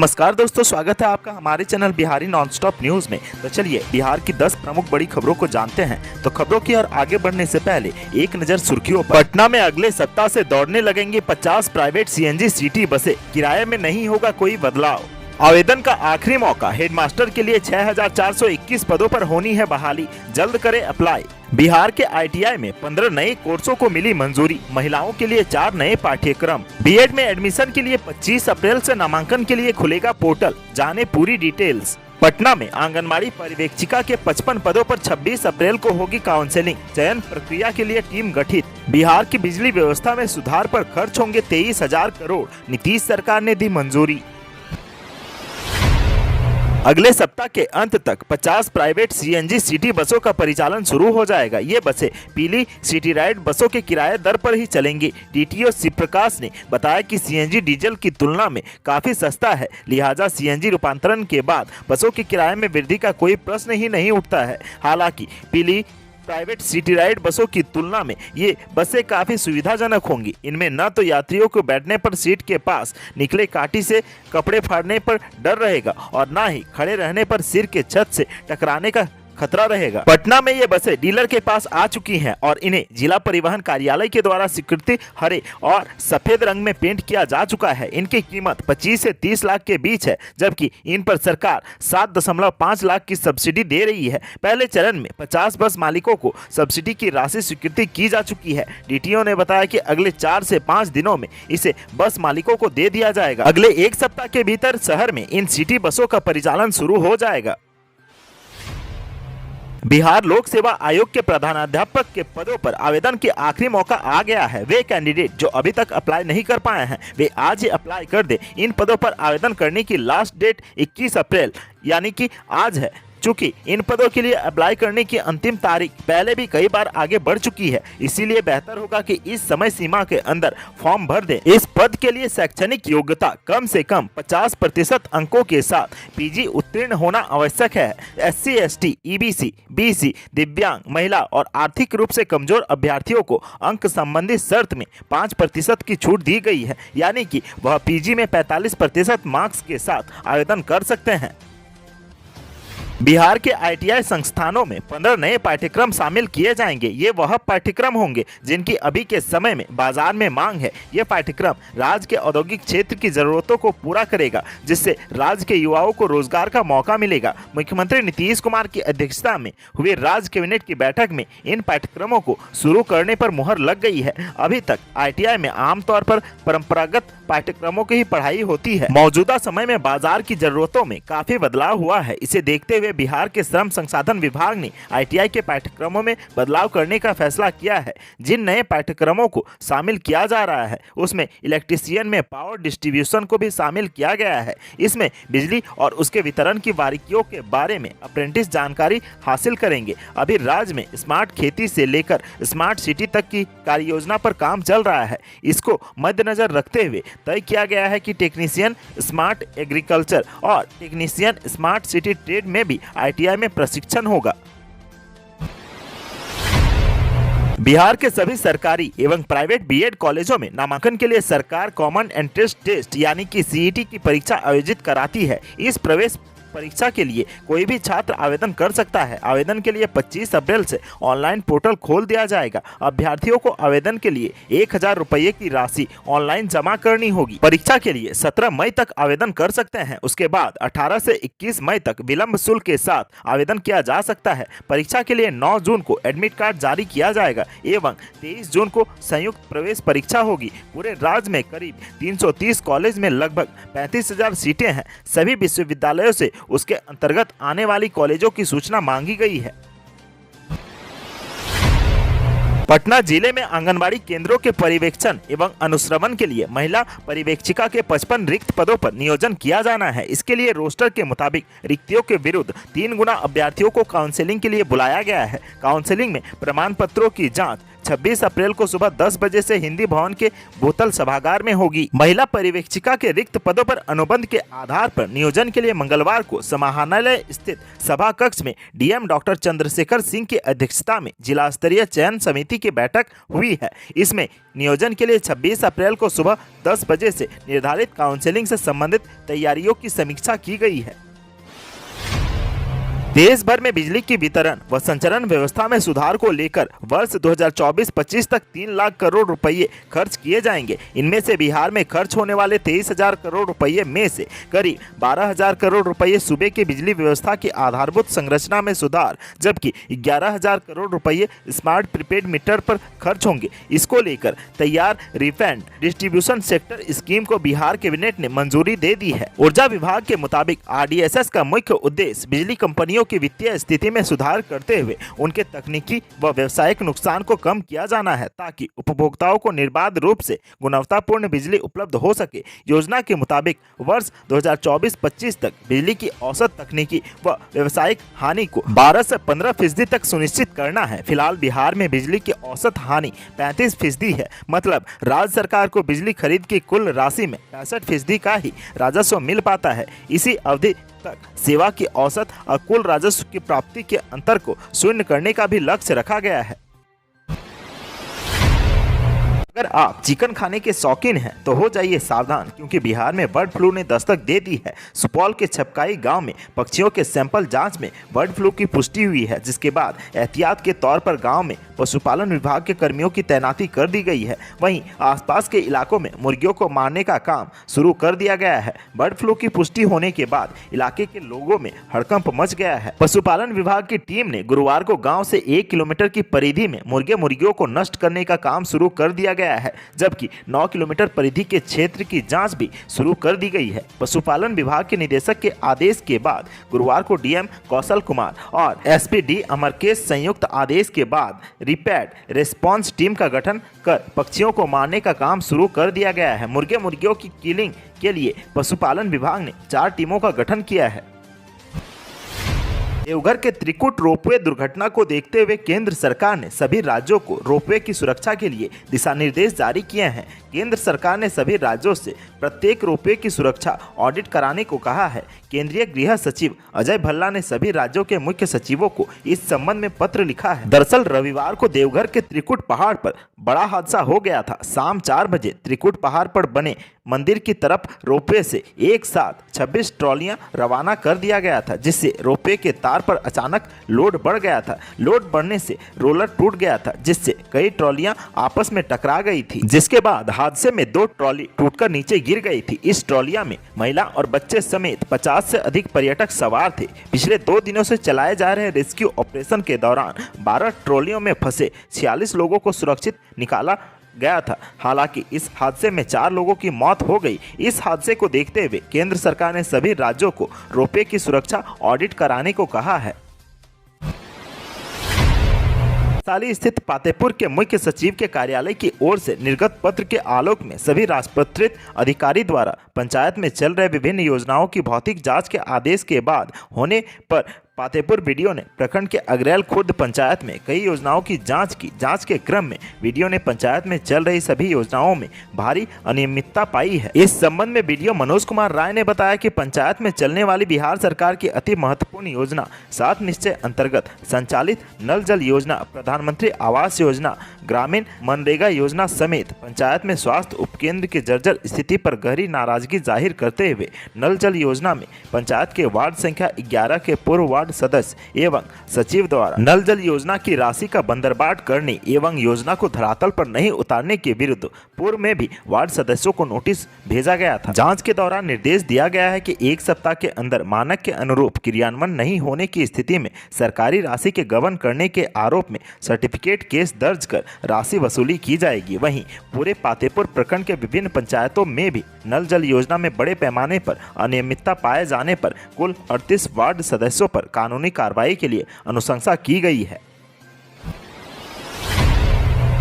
नमस्कार दोस्तों, स्वागत है आपका हमारे चैनल बिहारी नॉनस्टॉप न्यूज में। तो चलिए बिहार की 10 प्रमुख बड़ी खबरों को जानते हैं। तो खबरों की ओर आगे बढ़ने से पहले एक नजर सुर्खियों पर। पटना में अगले सप्ताह से दौड़ने लगेंगी 50 प्राइवेट सीएनजी सिटी बसें, किराए में नहीं होगा कोई बदलाव। आवेदन का आखिरी मौका, हेडमास्टर के लिए 6421 पदों पर होनी है बहाली, जल्द करें अप्लाई। बिहार के आईटीआई में 15 नए कोर्सों को मिली मंजूरी, महिलाओं के लिए 4 नए पाठ्यक्रम। बीएड में एडमिशन के लिए 25 अप्रैल से नामांकन के लिए खुलेगा पोर्टल, जाने पूरी डिटेल्स। पटना में आंगनबाड़ी पर्यवेक्षिका के 55 पदों पर 26 अप्रैल को होगी काउंसलिंग, चयन प्रक्रिया के लिए टीम गठित। बिहार की बिजली व्यवस्था में सुधार पर खर्च होंगे 23,000 करोड़, नीतीश सरकार ने दी मंजूरी। अगले सप्ताह के अंत तक 50 प्राइवेट सीएनजी सिटी बसों का परिचालन शुरू हो जाएगा। ये बसें पीली सिटी राइड बसों के किराए दर पर ही चलेंगी। टीटीओ शिवप्रकाश ने बताया कि सीएनजी डीजल की तुलना में काफी सस्ता है, लिहाजा सीएनजी रूपांतरण के बाद बसों के किराए में वृद्धि का कोई प्रश्न ही नहीं उठता है। हालांकि पीली प्राइवेट सिटी राइड बसों की तुलना में ये बसें काफी सुविधाजनक होंगी। इनमें न तो यात्रियों को बैठने पर सीट के पास निकले काठी से कपड़े फाड़ने पर डर रहेगा और न ही खड़े रहने पर सिर के छत से टकराने का खतरा रहेगा। पटना में ये बसें डीलर के पास आ चुकी हैं और इन्हें जिला परिवहन कार्यालय के द्वारा स्वीकृति हरे और सफेद रंग में पेंट किया जा चुका है। इनकी कीमत 25 से 30 लाख के बीच है, जबकि इन पर सरकार 7.5 लाख की सब्सिडी दे रही है। पहले चरण में 50 बस मालिकों को सब्सिडी की राशि स्वीकृति की जा चुकी है। डीटीओ ने बताया कि अगले 4 से 5 दिनों में इसे बस मालिकों को दे दिया जाएगा। अगले एक सप्ताह के भीतर शहर में इन सिटी बसों का परिचालन शुरू हो जाएगा। बिहार लोक सेवा आयोग के प्रधानाध्यापक के पदों पर आवेदन के आखिरी मौका आ गया है। वे कैंडिडेट जो अभी तक अप्लाई नहीं कर पाए हैं, वे आज ही अप्लाई कर दे। इन पदों पर आवेदन करने की लास्ट डेट 21 अप्रैल यानी कि आज है। चूंकि इन पदों के लिए अप्लाई करने की अंतिम तारीख पहले भी कई बार आगे बढ़ चुकी है, इसीलिए बेहतर होगा कि इस समय सीमा के अंदर फॉर्म भर दें। इस पद के लिए शैक्षणिक योग्यता कम से कम 50% अंकों के साथ पीजी उत्तीर्ण होना आवश्यक है। SC, ST, EBC, BC, दिव्यांग, महिला और आर्थिक रूप से कमजोर अभ्यर्थियों को अंक संबंधी शर्त में 5% की छूट दी गई है, यानी कि वह पीजी में 45% मार्क्स के साथ आवेदन कर सकते हैं। बिहार के आईटीआई संस्थानों में 15 नए पाठ्यक्रम शामिल किए जाएंगे। ये वह पाठ्यक्रम होंगे जिनकी अभी के समय में बाजार में मांग है। ये पाठ्यक्रम राज्य के औद्योगिक क्षेत्र की जरूरतों को पूरा करेगा, जिससे राज्य के युवाओं को रोजगार का मौका मिलेगा। मुख्यमंत्री नीतीश कुमार की अध्यक्षता में हुए राज्य कैबिनेट की बैठक में इन पाठ्यक्रमों को शुरू करने पर मुहर लग गई है। अभी तक आईटीआई में आमतौर पर परंपरागत पाठ्यक्रमों की ही पढ़ाई होती है। मौजूदा समय में बाजार की जरूरतों में काफी बदलाव हुआ है। इसे देखते हुए बिहार के श्रम संसाधन विभाग ने आईटीआई के पाठ्यक्रमों में बदलाव करने का फैसला किया है। जिन नए पाठ्यक्रमों को शामिल किया जा रहा है उसमें इलेक्ट्रीशियन में पावर डिस्ट्रीब्यूशन को भी शामिल किया गया है। इसमें बिजली और उसके वितरण की बारीकियों के बारे में अप्रेंटिस जानकारी हासिल करेंगे। अभी राज्य में स्मार्ट खेती से लेकर स्मार्ट सिटी तक की कार्य योजना पर काम चल रहा है। इसको मद्देनजर रखते हुए तय किया गया है कि टेक्नीशियन स्मार्ट एग्रीकल्चर और टेक्नीशियन स्मार्ट सिटी ट्रेड में भी आईटीआई में प्रशिक्षण होगा। बिहार के सभी सरकारी एवं प्राइवेट बीएड कॉलेजों में नामांकन के लिए सरकार कॉमन एंट्रेंस टेस्ट यानी कि सीईटी की परीक्षा आयोजित कराती है। इस प्रवेश परीक्षा के लिए कोई भी छात्र आवेदन कर सकता है। आवेदन के लिए 25 अप्रैल से ऑनलाइन पोर्टल खोल दिया जाएगा। अभ्यर्थियों को आवेदन के लिए 1,000 रुपये की राशि ऑनलाइन जमा करनी होगी। परीक्षा के लिए 17 मई तक आवेदन कर सकते हैं। उसके बाद 18 से 21 मई तक विलंब शुल्क के साथ आवेदन किया जा सकता है। परीक्षा के लिए 9 जून को एडमिट कार्ड जारी किया जाएगा एवं 23 जून को संयुक्त प्रवेश परीक्षा होगी। पूरे राज्य में करीब 330 कॉलेज में लगभग 35,000 सीटें हैं। सभी विश्वविद्यालयों से उसके अंतर्गत आने वाली कॉलेजों की सूचना मांगी गई है। पटना जिले में आंगनबाड़ी केंद्रों के पर्यवेक्षण एवं अनुश्रवण के लिए महिला पर्यवेक्षिका के 55 रिक्त पदों पर नियोजन किया जाना है। इसके लिए रोस्टर के मुताबिक रिक्तियों के विरुद्ध 3 गुना अभ्यर्थियों को काउंसलिंग के लिए बुलाया गया है। काउंसलिंग में प्रमाण पत्रों की जांच, 26 अप्रैल को सुबह 10 बजे से हिंदी भवन के बोतल सभागार में होगी। महिला पर्यवेक्षिका के रिक्त पदों पर अनुबंध के आधार पर नियोजन के लिए मंगलवार को समाहरणालय स्थित सभा कक्ष में डीएम डॉक्टर चंद्रशेखर सिंह की अध्यक्षता में जिला स्तरीय चयन समिति की बैठक हुई है। इसमें नियोजन के लिए 26 अप्रैल को सुबह 10 बजे से निर्धारित काउंसलिंग से संबंधित तैयारियों की समीक्षा की गई है। देश भर में बिजली की वितरण व संचरण व्यवस्था में सुधार को लेकर वर्ष 2024-25 तक 3 लाख करोड़ रुपए खर्च किए जाएंगे। इनमें से बिहार में खर्च होने वाले 23,000 करोड़ रुपए में से करीब 12,000 करोड़ रुपए सूबे की बिजली व्यवस्था की आधारभूत संरचना में सुधार, जबकि 11,000 करोड़ रुपए स्मार्ट प्रीपेड मीटर पर खर्च होंगे। इसको लेकर तैयार रिफंड डिस्ट्रीब्यूशन सेक्टर स्कीम को बिहार कैबिनेट ने मंजूरी दे दी है। ऊर्जा विभाग के मुताबिक RDSS का मुख्य उद्देश्य बिजली कंपनियों की वित्तीय स्थिति में सुधार करते हुए उनके तकनीकी व व्यवसायिक नुकसान को कम किया जाना है, ताकि उपभोक्ताओं को निर्बाध रूप से गुणवत्तापूर्ण बिजली उपलब्ध हो सके। योजना के मुताबिक वर्ष 2024-25 तक बिजली की औसत तकनीकी व व्यवसायिक हानि को 12 से 15% तक सुनिश्चित करना है। फिलहाल बिहार में बिजली की औसत हानि 35% है, मतलब राज्य सरकार को बिजली खरीद की कुल राशि में 65% का ही राजस्व मिल पाता है। इसी अवधि तक सेवा की औसत और कुल राजस्व की प्राप्ति के अंतर को शून्य करने का भी लक्ष्य रखा गया है। अगर आप चिकन खाने के शौकीन हैं तो हो जाइए सावधान, क्योंकि बिहार में बर्ड फ्लू ने दस्तक दे दी है। सुपौल के छपकाई गांव में पक्षियों के सैंपल जांच में बर्ड फ्लू की पुष्टि हुई है, जिसके बाद एहतियात के तौर पर गांव में पशुपालन विभाग के कर्मियों की तैनाती कर दी गई है। वहीं आसपास के इलाकों में मुर्गियों को मारने का काम शुरू कर दिया गया है। बर्ड फ्लू की पुष्टि होने के बाद इलाके के लोगों में हड़कंप मच गया है। पशुपालन विभाग की टीम ने गुरुवार को गाँव से 1 किलोमीटर की परिधि में मुर्गियों को नष्ट करने का काम शुरू कर दिया गया है, जबकि 9 किलोमीटर परिधि के क्षेत्र की जांच भी शुरू कर दी गई है। पशुपालन विभाग के निदेशक के आदेश के बाद गुरुवार को डीएम कौशल कुमार और एसपी डी अमरकेश संयुक्त आदेश के बाद रैपिड रिस्पांस टीम का गठन कर पक्षियों को मारने का काम शुरू कर दिया गया है। मुर्गियों की किलिंग के लिए पशुपालन विभाग ने 4 टीमों का गठन किया है। देवघर के त्रिकुट रोपवे दुर्घटना को देखते हुए केंद्र सरकार ने सभी राज्यों को रोपवे की सुरक्षा के लिए दिशा निर्देश जारी किए हैं। केंद्र सरकार ने सभी राज्यों से प्रत्येक रोपवे की सुरक्षा ऑडिट कराने को कहा है। केंद्रीय गृह सचिव अजय भल्ला ने सभी राज्यों के मुख्य सचिवों को इस संबंध में पत्र लिखा है। दरअसल रविवार को देवघर के त्रिकुट पहाड़ पर बड़ा हादसा हो गया था। शाम 4 बजे त्रिकुट पहाड़ पर बने मंदिर की तरफ रोपवे से एक साथ 26 ट्रॉलियां रवाना कर दिया गया था, जिससे रोपवे के तार पर अचानक लोड बढ़ गया था। लोड बढ़ने से रोलर टूट गया था, जिससे कई ट्रॉलियां आपस में टकरा गई थी, जिसके बाद हादसे में 2 ट्रॉली टूटकर नीचे गिर गई थी। इस ट्रॉलियां में महिला और बच्चे समेत 50 से अधिक पर्यटक सवार थे। पिछले 2 दिनों से चलाए जा रहे रेस्क्यू ऑपरेशन के दौरान 12 ट्रॉलियों में फंसे 46 लोगों को सुरक्षित निकाला गया था। हालांकि इस हादसे में 4 लोगों की मौत हो गई। इस हादसे को देखते हुए केंद्र सरकार ने सभी राज्यों को रोपवे की सुरक्षा ऑडिट कराने को कहा है। साली स्थित पातेपुर के मुख्य सचिव के कार्यालय की ओर से निर्गत पत्र के आलोक में सभी राजपत्रित अधिकारी द्वारा पंचायत में चल रहे विभिन्न योजनाओं की भौतिक जांच के आदेश के बाद होने पर पातेपुर वीडियो ने प्रखंड के अग्रैल खुर्द पंचायत में कई योजनाओं की जांच की। जांच के क्रम में वीडियो ने पंचायत में चल रही सभी योजनाओं में भारी अनियमितता पाई है। इस संबंध में वीडियो मनोज कुमार राय ने बताया कि पंचायत में चलने वाली बिहार सरकार की अति महत्वपूर्ण योजना 7 निश्चय अंतर्गत संचालित नल जल योजना, प्रधानमंत्री आवास योजना, ग्रामीण मनरेगा योजना समेत पंचायत में स्वास्थ्य उपकेंद्र की जर्जर स्थिति पर गहरी नाराजगी जाहिर करते हुए नल जल योजना में पंचायत के वार्ड संख्या 11 के पूर्व वार्ड सदस्य एवं सचिव द्वारा नल जल योजना की राशि का बंदरबाट करने एवं योजना को धरातल पर नहीं उतारने के विरुद्ध पूर्व में भी वार्ड सदस्यों को नोटिस भेजा गया था। जांच के दौरान निर्देश दिया गया है कि 1 सप्ताह के अंदर मानक के अनुरूप क्रियान्वयन नहीं होने की स्थिति में सरकारी राशि के गबन करने के आरोप में सर्टिफिकेट केस दर्ज कर राशि वसूली की जाएगी। वहीं पूरे पातेपुर प्रखंड के विभिन्न पंचायतों में भी नल जल योजना में बड़े पैमाने पर अनियमितता पाए जाने पर कुल 38 वार्ड सदस्यों पर कानूनी कार्रवाई के लिए अनुशंसा की गई है।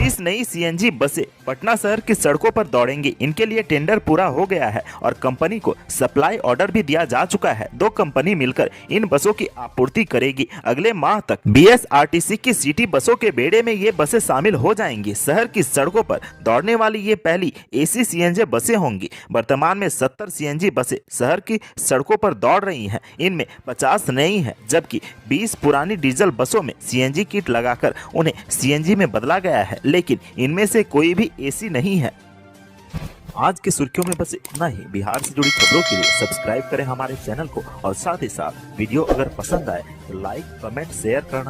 30 नई सीएनजी बसें पटना शहर की सड़कों पर दौड़ेंगी। इनके लिए टेंडर पूरा हो गया है और कंपनी को सप्लाई ऑर्डर भी दिया जा चुका है। 2 कंपनी मिलकर इन बसों की आपूर्ति करेगी। अगले माह तक बीएसआरटीसी की सिटी बसों के बेड़े में ये बसें शामिल हो जाएंगी। शहर की सड़कों पर दौड़ने वाली ये पहली एसी सीएनजी बसें होंगी। वर्तमान में 70 सीएनजी बसें शहर की सड़कों पर दौड़ रही हैं। इनमें 50 नई हैं, जबकि 20 पुरानी डीजल बसों में सीएनजी किट लगाकर उन्हें सीएनजी में बदला गया है, लेकिन इनमें से कोई भी एसी नहीं है। आज की सुर्खियों में बस इतना ही। बिहार से जुड़ी खबरों के लिए सब्सक्राइब करें हमारे चैनल को और साथ ही साथ वीडियो अगर पसंद आए तो लाइक, कमेंट, शेयर करना